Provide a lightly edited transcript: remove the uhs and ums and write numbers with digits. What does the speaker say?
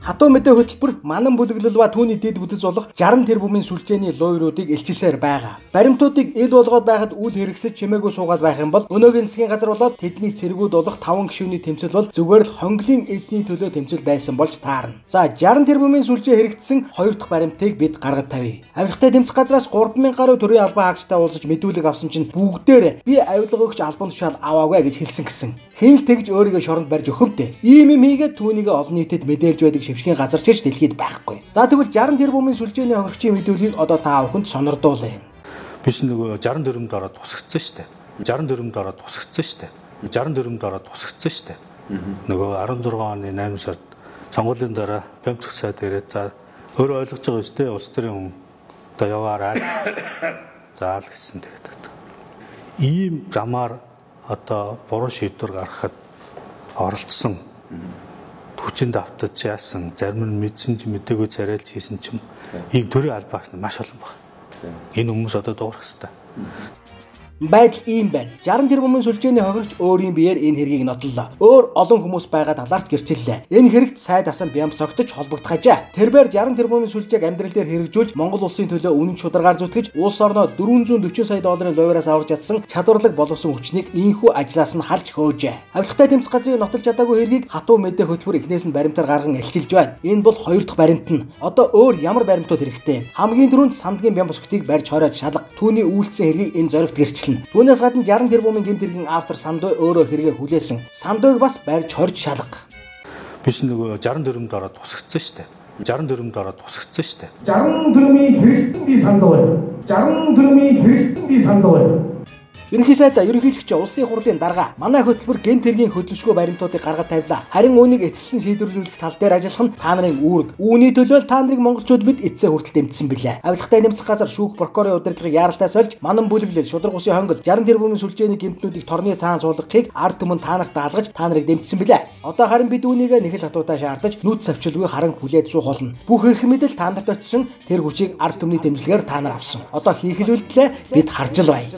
Хатуу мэдээ хөтөлбөр манан бүлэглэл ба түүний дэд бүтэц болох 60 тэрбумын сүлжээний луйруудыг илчилсээр байгаа. Баримтуудыг ил болгоод байхад үл хэрэгсэж чимээгүй суугаад байх юм бол өнөөгийн засгийн газар болоод тэдний цэргүүд болох 5 гишүүний тэмцэл бол зүгээр л хонглын эзний төлөө тэмцэл байсан болж таарна. За 60 тэрбумын сүлжээ хэрэгжсэн 2 дахь баримтыг бид гаргаж тавья. Авилгатай тэмцэх газраас 3000 гаруй төрлийн албан хаагчтай уулзаж мэдүүлэг авсан чинь бүгдээр би авилга өгч албан тушаал аваагүй гэж хэлсэн гисэн. Хэн л тэгж өөрийгөө шоронд барьж өгөхвдээ. Ийм юм хийгээд түүнийг олон нийтэд мэдээлж байдаг шившгийн газар ч гэж дэлхийд байхгүй. За тэгвэл 60 тэрбумын сүлжээний хохирогчийн мэдүүлгийг одоо та бүхэнд сонирдуулъя. Биш нөгөө 60 тэрбумд ороод тусгацсан шүү дээ. 60 тэрбумд ороод тусгацсан шүү дээ. 60 тэрбумд ороод тусгацсан шүү дээ. Нөгөө 16 оны 8 сард сонгуулийн дараа Бямцх сайд ирээд за өөрөө ойлгож байгаа шүү дээ. Улс төрийн хүн одоо яваарай. Заал гэсэн тэгээд. Ийм замаар одоо буруу шийдвэр гаргахад оролцсон хүчин давтаж яасан зарим нь мэдсэн ч мэдээгүй царайлж хийсэн ч юм ийм төрлийн албаагч нар маш олон байна. Энэ хүмүүс одоо дуурах хэрэгтэй. Байдал ийм байна. 60 тэрбумын сүлжээний хохирогч өөрийн биеэр энэ хэргийг нотлоо. Өөр олон хүмүүс байгаа талаарч гэрчиллээ. Энэ хэрэгт сайд асан Бямц цогтож холбогдохажээ. Тэрбээр 60 тэрбумын сүлжээг амьдрал дээр хэрэгжүүлж Монгол улсын төлөө үнэн шударгаар зүтгэж улс орноо 440 сая долларын лойвоороос аварч чадсан чадварлаг боловсон хүчнийг ийхүү ажлаас нь халж хөөжээ. Авилгатай тэмцэх газрыг нотолж чадаагүй хэргийг хатуу мэдээ хөтөлбөр эхнээс нь баримтаар гарган илчилж байна. Энэ бол 2 дахь баримт нь. Одоо өөр ямар баримтууд хэрэгтэй? Хамгийн түрүүнд Сандгийн Бямц цогтыг барьж хороод шалга. Түүний үйлдэлсэн хэргийг энэ зоригт гэрчил. Түүнээс гадна 60 тэрбумын гэмт хэргийн автор Сандуй өөрөө хэрэгэ хүлээсэн. Сандуйг бас барьж хорж шалга. Биш нөгөө 60 тэрбумд ороод тусгацсан шүү дээ. 60 тэрбумд ороод тусгацсан шүү дээ. 60 тэрбумын хэрэгтэн би Сандуй. 60 тэрбумын хэрэгтэн би Сандуй. Ерөнхий сайдаа ерөнхийлөгч улсын хурлын дарга манай хөтөлбөр гэмт хэргийн хөдөлшгөө баримтуудыг гаргаж тавилаа. Харин үүнийг эцэслэн шийдвэрлэх тал дээр ажиллах нь та нарын үүрэг. Үүний төлөө та нарыг монголчууд бид эцсээ хүртэл дэмжсэн билээ. Авилгатай тэмцэх газар шүүх прокурорын удирдлагыг яаралтай сольж манан бүлэглэл шудраг усын хонгол 60 тэрбумын сүлжээний гэмтнүүдийг торны цаан суулгахыг ард түмэн та нарт даалгаж та нарыг дэмжсэн билээ. Одоо харин бид үүнийг нэг л хатуутай шаардаж нүд савчилгүй харан хүлээд суух болно. Бүх эрх мэдэл та нарт очсон тэр хүчийг ард түмний дэмжлэгээр та нар авсан. Одоо хийх л үйлдэлээ бид харж л бай.